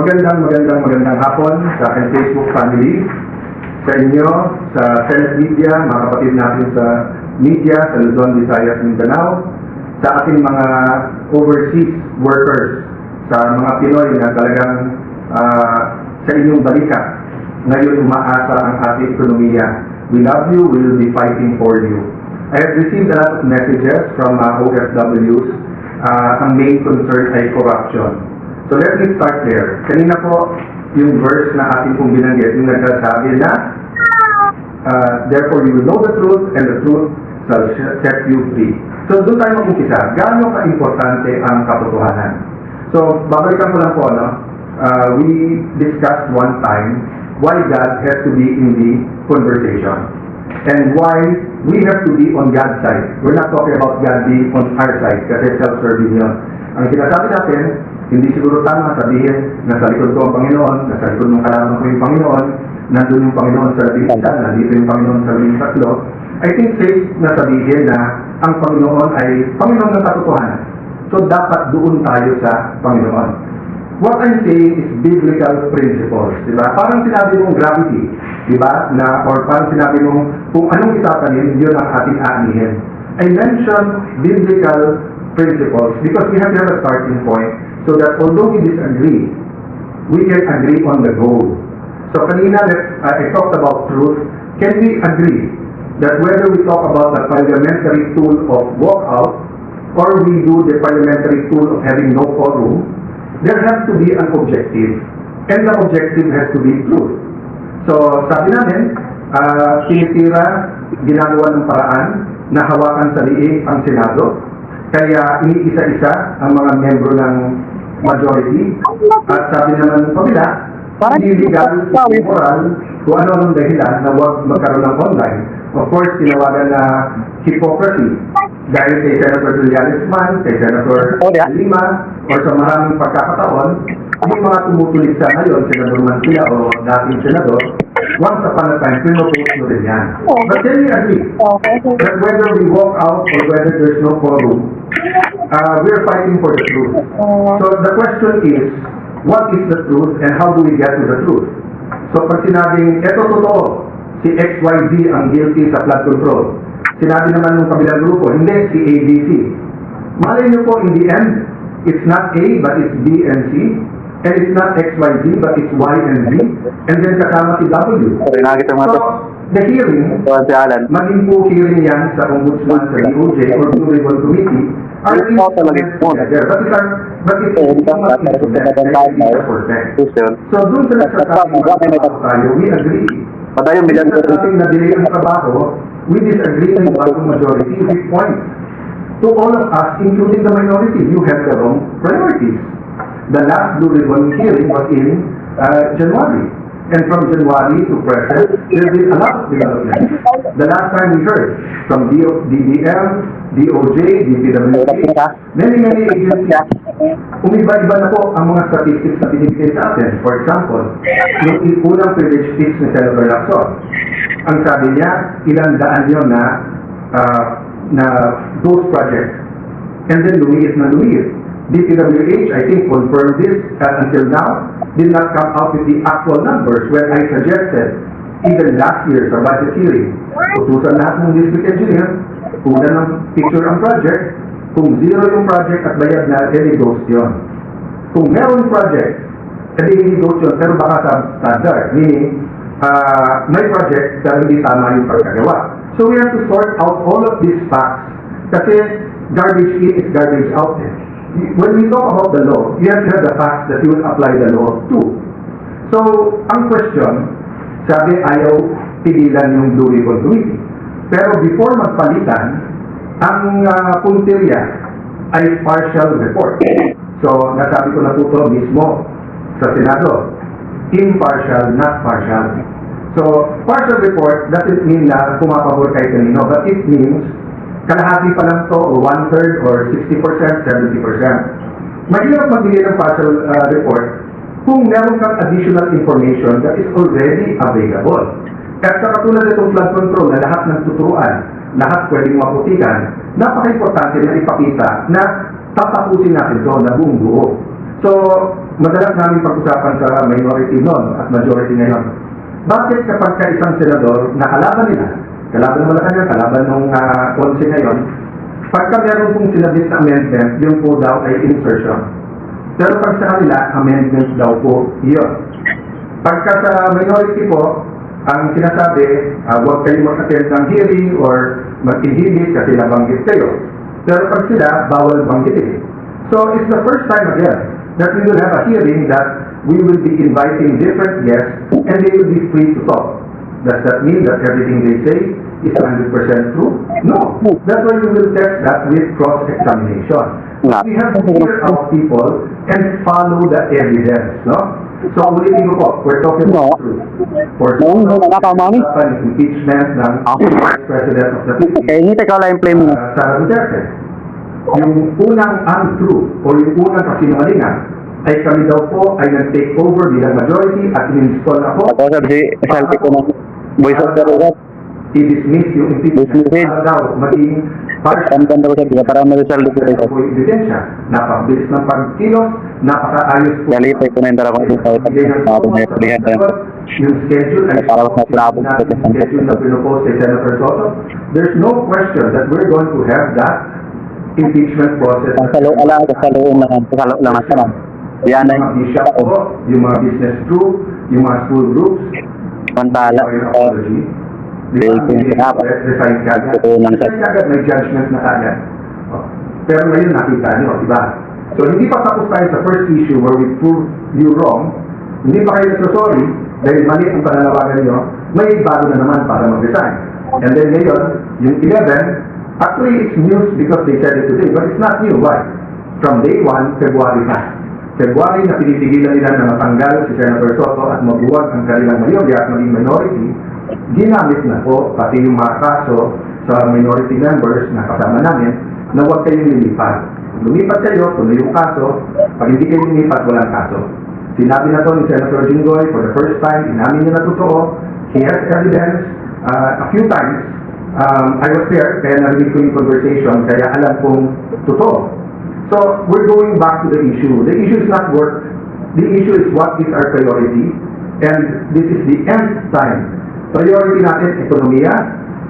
Magandang hapon sa aking Facebook family, sa inyo, sa Senate Media, mga kapatid natin sa media, sa Luzon, Visayas, Mindanao, sa ating mga overseas workers, sa mga Pinoy na talagang sa inyong balikat. Ngayon umaasa ang ating ekonomiya. We love you, we will be fighting for you. I have received a lot of messages from OFWs. Ang main concern ay corruption. So let me start there. Kanina po, yung verse na ating pong binanggit, yung nagsasabi na, therefore you will know the truth, and the truth shall set you free. So doon tayo mag-umpisa. Gaano ka-importante ang katotohanan? So, babalikan ko lang po, no? We discussed one time why God has to be in the conversation and why we have to be on God's side. We're not talking about God being on our side kasi self-serving yun. Ang sinasabi natin, hindi siguro tama sabihin, nasa likod ko ang Panginoon, nasa likod ng kalaban ko yung Panginoon, nandun yung Panginoon sa labing isa, nandito yung Panginoon sa labing tatlo. I think safe na sabihin na ang Panginoon ay Panginoon ng katotohanan. So dapat doon tayo sa Panginoon. What I'm saying is biblical principles, di ba? Parang sinabi mong gravity, di ba? Or parang sinabi mong kung anong itatanim, yun ang ating aanihin. I mentioned biblical principles because we have to have a starting point so that although we disagree, we can agree on the goal. So kanina, I talked about truth. Can we agree that whether we talk about the parliamentary tool of walkout or we do the parliamentary tool of having no quorum, there has to be an objective. And the objective has to be truth. So sabi namin, tinitira, ginagawa ng paraan na hawakan sa liig ang Senado. Kaya iniisa-isa ang mga membro ng majority. At sabi naman ng pamila, hindi legal, moral, kung ano-anong dahilan na huwag magkaroon ng online. Of course, tinawagan na hypocrisy. Dahil kay Senator Trillanes man, kay Senator Lima, o sa maraming pagkakataon, yung mga tumutulig sa ngayon, Senator Mancilla o dating Senador, once upon a time, pinopost mo rin yan. But then we agree that whether we walk out or whether there's no quorum, we're fighting for the truth. So the question is, what is the truth and how do we get to the truth? So pag sinabing, eto totoo, si XYZ ang guilty sa flood control. Sinabi naman ng kabilang grupo, hindi, si ABC. Malay niyo po, in the end, it's not A, but it's B and C. And it's not XYZ, but it's Y and Z. And then kasama si W. So, the hearing, maging po hearing yan sa Ombudsman, sa DOJ, or Blue Ribbon Committee, are together. But it's so, dun sa nagsasabi tayo, we agree. Sa ating na-delay ang trabaho, we disagree with the majority with points. To all of us, including the minority, you have the wrong priorities. The last Blue Ribbon hearing was in January. And from January to present, there has been a lot of development. The last time we heard from DBM, DOJ, DPWC, many agencies, umiba-iba na po ang mga statistics na binibigay sa atin. For example, yung unang privilege speech ni Senator Lacson, ang sabi niya, ilang daan yun na those projects. And then lumiit na lumiit. DPWH, I think, confirmed this until now, did not come out with the actual numbers when I suggested, even last year sa budget hearing, utusan lahat ng district engineer, kunan ng picture ang project, kung zero yung project at bayad na, edi ghost yun. Kung meron project, edi ghost yun, pero baka sa standard, meaning, may project pero hindi tama yung pagkagawa. So we have to sort out all of these facts kasi garbage in is garbage out there. When we talk about the law, you have to have the facts that you will apply the law to. So, ang question, sabi ayaw pigilan yung Blue Ribbon Committee. Pero before magpalitan, ang puntirya ay partial report. So, nasabi ko na po ito mismo sa Senado. Impartial, not partial. So, partial report doesn't mean na pumapabor kay kanino, but it means kalahati pa lang to, or 1/3, or 60%, 70%. Mahirap magbigay ng partial report kung meron kang additional information that is already available. At sa katulad itong flood control na lahat ng tuturuan, lahat pwedeng maputikan, napaka-importante na ipakita na tatapusin natin ito na buong buo. So, madalas namin pag-usapan sa minority noon at majority ngayon. Bakit kapag ka isang senador na kalaban nila, kalaban ng Malacanang, kalaban ng konse ngayon, pagka meron pong sinabit na amendment, yung po daw ay insertion. Pero pag sa kanila, amendment daw po yun. Pagka sa minority po, ang sinasabi, huwag kayo mag-attend ng hearing or mag-inhibit kasi nabanggit kayo. Pero pag sila, bawal banggitin. So it's the first time again that we will have a hearing that we will be inviting different guests and they will be free to talk. Does that mean that everything they say is 100% true? No. That's why we will test that with cross-examination. We have to hear our people and follow the evidence, no? So, ulitin ko po, we're talking about truth. For some, impeachment ng Vice President of the Philippines, Sara Duterte. Yung unang untrue o yung unang kasinungalingan ay kami daw po ay nag-take over bilang majority at in-install ako. I-dismiss yung impeachment para daw maging partial. Po yung ebidensya. Napakabilis ng pagkilos, napakaayos po. Yung schedule ay schedule na pinopose kay Senator Soto. There's no question that we're going to have that impeachment process. Yung mga bishop po, yung mga business group, yung mga school groups, resign kagad. May judgment na kagad. Pero ngayon nakita nyo, diba? So hindi pa tapos tayo sa first issue where we prove you wrong, hindi pa kayo nagsasorry dahil mali ang pananawagan nyo, may bago na naman para mag-resign. And then ngayon, yung 11, actually it's news because they said it today, but it's not new. Why? From day 1, February na. February na pinipigilan nila na matanggal si Senator Soto at mabuwag ang kanilang mayorya at maging minority, ginamit na po pati yung mga kaso sa minority members na kasama namin na huwag kayong lilipat. Kung lumipat kayo, tuloy yung kaso. Pag hindi kayo lumipat, walang kaso. Sinabi na to ni Senator Jinggoy for the first time, inamin niya na totoo. He has evidence a few times. I was there, kaya narinig ko yung conversation, kaya alam kong totoo. So, we're going back to the issue. The issue is not work. The issue is what is our priority. And this is the end time. Priority natin, ekonomiya,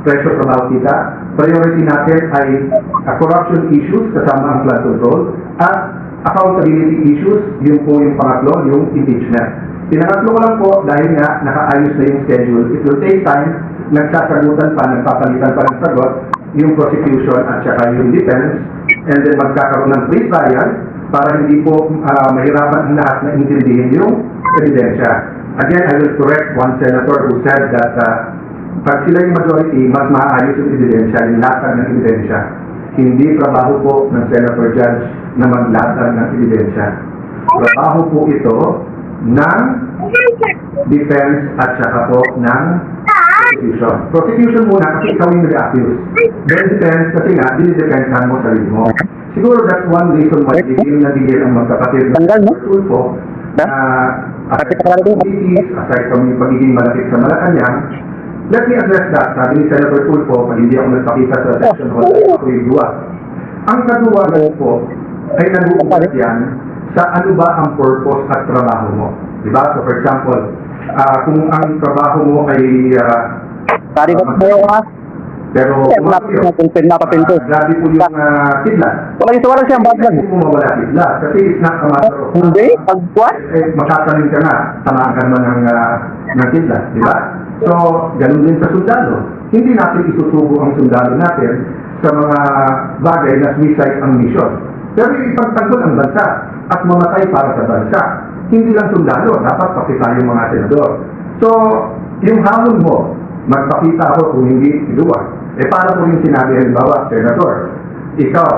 presyo trabaho kita. Priority natin ay corruption issues, kasama ang flood control. At accountability issues, yun po yung pangatlo, yung impeachment. Pinangatlo ko lang po, dahil nga nakaayos na yung schedule. It will take time, nagsasagutan pa, nagpapalitan pa ng sagot, yung prosecution at saka yung defense. And then magkakaroon ng free trial para hindi po mahirapan ang lahat na intindihin yung ebidensya. Again, I will correct one senator who said that pag sila yung majority, mas maayos yung ebidensya, yung latag ng ebidensya. Hindi trabaho po ng senator judge na maglatag ng ebidensya. Trabaho po ito ng defense at saka po ng prosecution. Prosecution muna kasi ikaw yung nag-accuse. Then defense kasi nga, dinidefensahan mo sarili mo. Siguro that's one reason why nagigil ang magkapatid na Tulfo na aside from yung pagiging malapit sa Malacanang. Let me address that. Sabi ni Senator Tulfo, pag hindi ako nagpakita sa session hall, ako yung duwa. Ang kaduwagan po ay nag-uugat yan sa ano ba ang purpose at trabaho mo. Diba? So for example, kung ang trabaho mo ay pero grabe po yung kidlat. Hindi mo mawala kidlat kasi it's not a matter of makakaling ka na, tamaan ka naman ng kidlat, di ba? So, ganun din sa sundalo. Hindi natin isusubo ang sundalo natin sa mga bagay na suicide ang mission. Pero ipagtanggol ang bansa at mamatay para sa bansa. Hindi lang sundalo, dapat pati tayong mga senador. So, yung hamon mo, magpakita ako kung hindi iluwag. Para po rin sinabi, halimbawa, Senator, ikaw,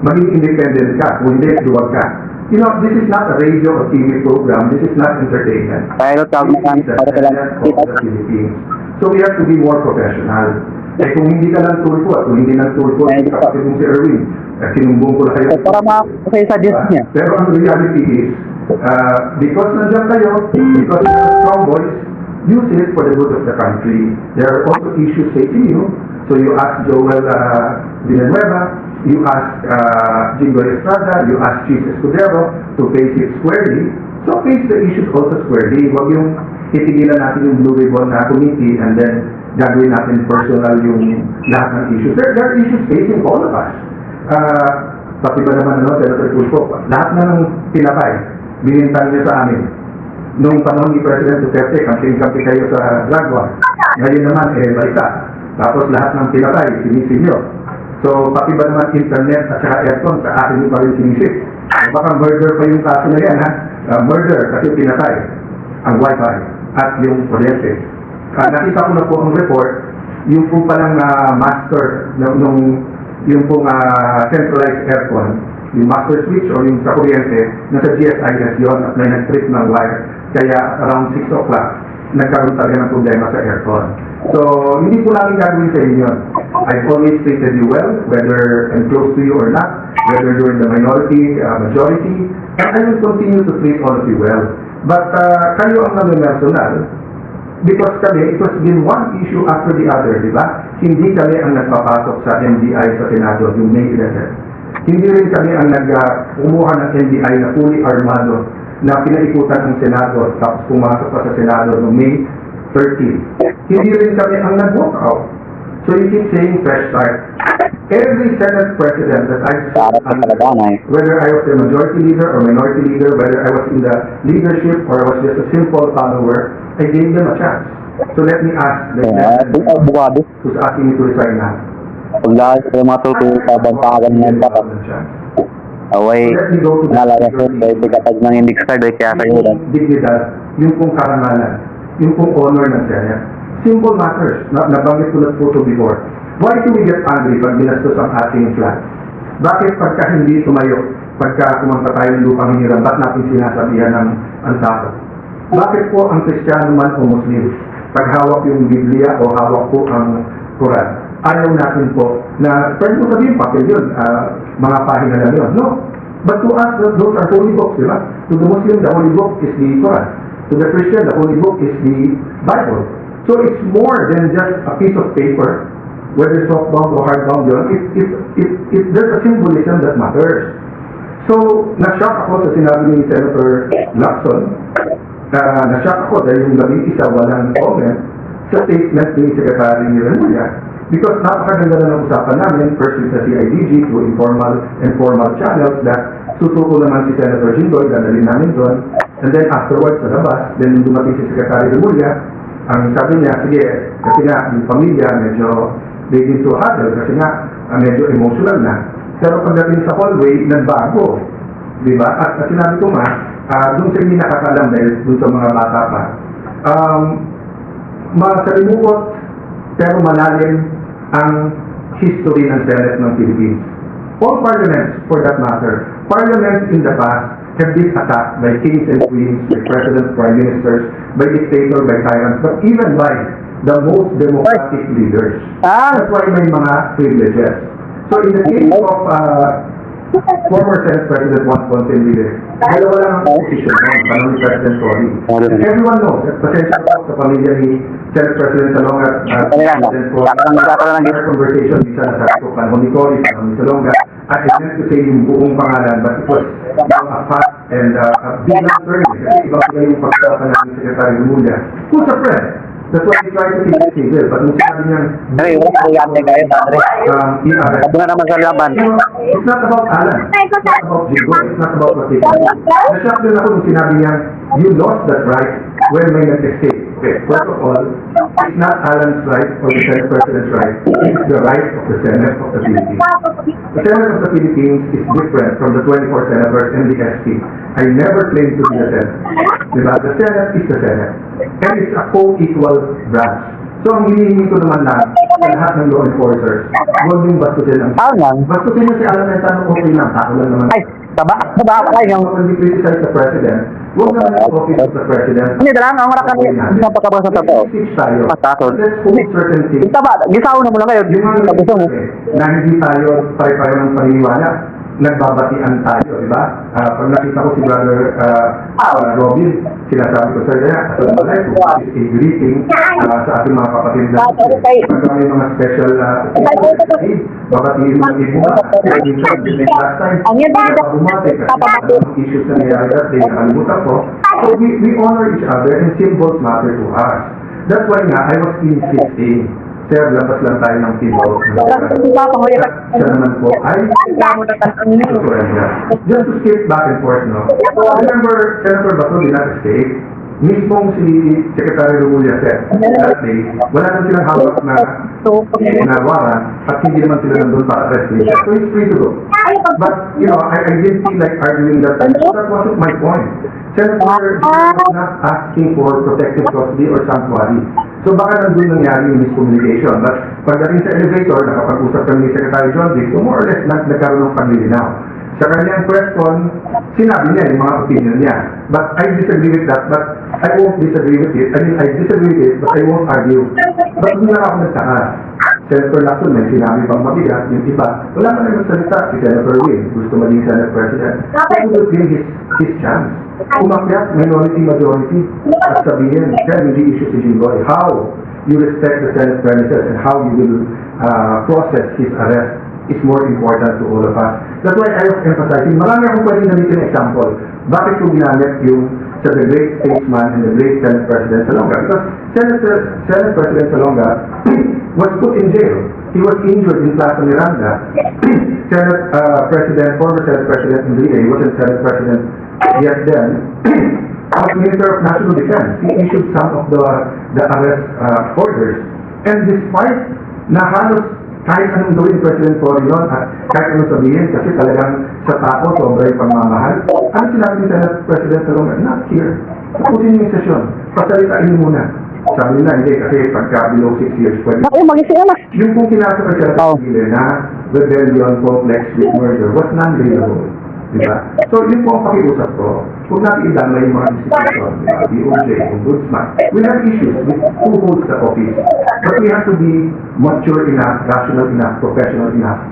maging independent ka, kung hindi, iluwag ka. You know, this is not a radio or TV program, this is not entertainment. This is the Senate of the Philippines. So we have to be more professional. Kung hindi ka lang Tulfo at kung hindi lang Tulfo, kapatid mong si Erwin, sinumbong ko na kayo. Para makasasuggest niya. Pero ang reality is, because nandiyan kayo, because you have strong voice, use it for the good of the country. There are also issues facing you. So you ask Joel Villanueva, you ask Jinggoy Estrada, you ask Chief Escudero to face it squarely, so face the issues also squarely. Huwag yung titigilan natin yung Blue Ribbon na committee and then gagawin natin personal yung lahat ng issues. There are issues facing all of us. Pati ba naman, Senator Tulfo, lahat na ng pinapay, binintang niyo sa amin. Noong panahon ni President Duterte, kampi kayo sa drug war. Ngayon naman, baita. Tapos lahat ng pinapay, sinisin niyo. So, pati ba naman internet at saka aircon, sa akin yung pa rin sinisip. Baka murder pa yung kaso na yan, ha? Murder, kasi pinatay ang wifi at yung kuryente. Nakita ko na po ang report, yung po palang master, yung pong centralized aircon, yung master switch or yung sa kuryente, nasa GSIS yun at may nag-trip ng wire. Kaya around 6 o'clock, nagkaroon talaga ng problema sa aircon. So, hindi po namin gagawin sa inyo. I've always treated you well, whether I'm close to you or not, whether you're in the minority, majority, and I will continue to treat all of you well. But kayo ang nami-personal, because kami, it was been one issue after the other, di ba? Hindi kami ang nagpapasok sa NBI sa Senado, yung May 11. Hindi rin kami ang kumuha ng NBI na fully armado na pinaikutan ang Senado tapos pumasok pa sa Senado noong May 13. Hindi rin kami ang nag-walk out. So you keep saying fresh start. Every Senate President that I've seen, whether I was the majority leader or minority leader, whether I was in the leadership or I was just a simple follower, I gave them a chance. So let me ask the President who's asking me to resign now. Paglaas ko mga tulpo sa bantagan ng dapat. Away, nalaga ko, dahil kapag nang hindi card, ay kaya kayo lang. Yung dignidad, yung pong karangalan, yung pong honor ng Senate. Simple matters. Nabanggit ko na po ito before. Why do we get angry pag binastos ang ating flag? Bakit pagka hindi tumayo, pagka kumanta tayo ng lupang hiniram, ba't natin sinasabihan ng ang tao? Bakit po ang Kristiyano man o Muslim, pag hawak yung Biblia o hawak po ang Quran, ayaw natin po na, pwede mo sabihin, papel yun, mga pahina lang yun. No. But to us, those are holy books, di ba? To the Muslim, the holy book is the Quran. To the Christian, the holy book is the Bible. So it's more than just a piece of paper, whether softbound or hardbound yun. There's a symbolism that matters. So, na-shock ako sa sinabi ni Senator Lacson. Na-shock ako dahil yung labing-isa walang comment sa statement ni Secretary ni Remulla. Because napakaganda na ng usapan namin, first with the CIDG through informal and formal channels that susuko naman si Senator Jinggoy, dadalhin namin doon. And then afterwards sa labas, then nung dumating si Secretary Remulla, ang sabi niya, sige, kasi nga yung pamilya medyo they need to huddle kasi nga medyo emotional na. Pero pagdating sa hallway, nagbago. Diba? At sinabi ko nga, doon sa hindi nakakalam dahil doon sa mga bata pa, masalimuot pero malalim ang history ng Senate ng Philippines. All parliaments, for that matter, parliaments in the past have been attacked by kings and queens, by presidents, prime ministers, by dictators, by tyrants, but even by the most democratic leaders. That's why may mga privileges. So in the case of former Senate President Juan Ponce Enrile, dalawa lang ang position ng panahon ni President Cory. And everyone knows, at pasensya po sa pamilya ni Senate President Salonga at President Cory, our conversation, bisa nasabi ko, panahon ni Cory, panahon ni Salonga, I meant to say yung buong pangalan, but it was a fast and a big term. Kasi iba sila yung pagkakapan namin Secretary Remulla. Who's a friend? That's why we try to keep it civil. But nung sinabi niyang, Sabi na naman sa laban. it's not about Alan. It's not about Jigo. It's not about what they do. Na-shock din ako nung sinabi niyang, you lost that right when may nag-escape. Okay, first of all, it's not Alan's right or the Senate President's right. It's the right of the Senate of the Philippines. The Senate of the Philippines is different from the 24 senators and the SP. I never claimed to be the Senate. Diba? The Senate is the Senate. And it's a co-equal branch. So ang hinihingi ko naman lang sa lahat ng law enforcers, huwag yung bastusin ang bastusin nyo si Alan ay tanong okay lang, tao lang naman. Ay, taba ka kayo. When we criticize the President, huwag naman yung office of the President. Hindi, dala nga, wala kami. Hindi ka pagkabasa sa tao. Let's tayo. Matakot. Let's hold certain things. Taba, gisaw na mo lang kayo. Yung mga Gusto mo. na hindi tayo pare-pareho ng paniniwala, nagbabatian tayo, di ba? Pag nakita ko si Brother Robin, sinasabi ko, Sir, kaya, Assalamualaikum is a greeting sa ating mga kapatid na pagka may mga special babatiin ng ibu last time, bumati kasi ang issues na nangyari that day, nakalimutan ko. So we honor each other and symbols matter to us. That's why nga, I was insisting, Sir, labas lang tayo ng pinto. Siya naman po ay surrender. Just to skip back and forth, no? Remember, Senator Bato did not escape. Mismong si Secretary Remulla said, that day, wala nang silang hawak na warrant at hindi naman sila nandun para arrestin siya. So he's free to go. But, you know, I didn't feel like arguing that. That wasn't my point. Senator was not asking for protective custody or sanctuary. So baka nandun nangyari yung miscommunication. But pagdating sa elevator, nakapag-usap kami ni Secretary John Dick, so more or less nagkaroon ng paglilinaw. Sa kanyang press con, sinabi niya yung mga opinion niya. But I disagree with that, but I won't disagree with it. I mean, I disagree with it, but I won't argue. But hindi na ako nagtaka. Senator Lacson may sinabi pang mabigat, yung iba, wala ka na magsalita. Si Senator Win, gusto maging Senate President. He would give his chance. Umakyat, minority, at sabihin, kaya hindi issue si Jimboy. How you respect the Senate premises and how you will process his arrest is more important to all of us. That's why I was emphasizing, marami akong pwedeng gamitin na example. Bakit ko ginamit yung sa the great statesman and the great Senate President Salonga? Because Senate President Salonga was put in jail. He was injured in Plaza Miranda. Former Senate President Enrique, he wasn't Senate President yet then, as Minister of National Defense, he issued some of the arrest orders. And despite na halos kahit anong gawin President Corazon at kahit anong sabihin kasi talagang sa tao sobra yung pagmamahal, ano sinabi ni Senate President Salonga? Not here. Tapusin niyo yung sesyon. Pasalitain niyo muna. Sabi nila, hindi kasi pagka below 6 years pwede. Yung kung kinasa pa siya sa Chile na rebellion complex with murder was non-bailable. Diba? So yun po ang pakiusap ko. Kung natin idamay yung mga institution, DOJ, Ombudsman, we have issues with who holds the office. But we have to be mature enough, rational enough, professional enough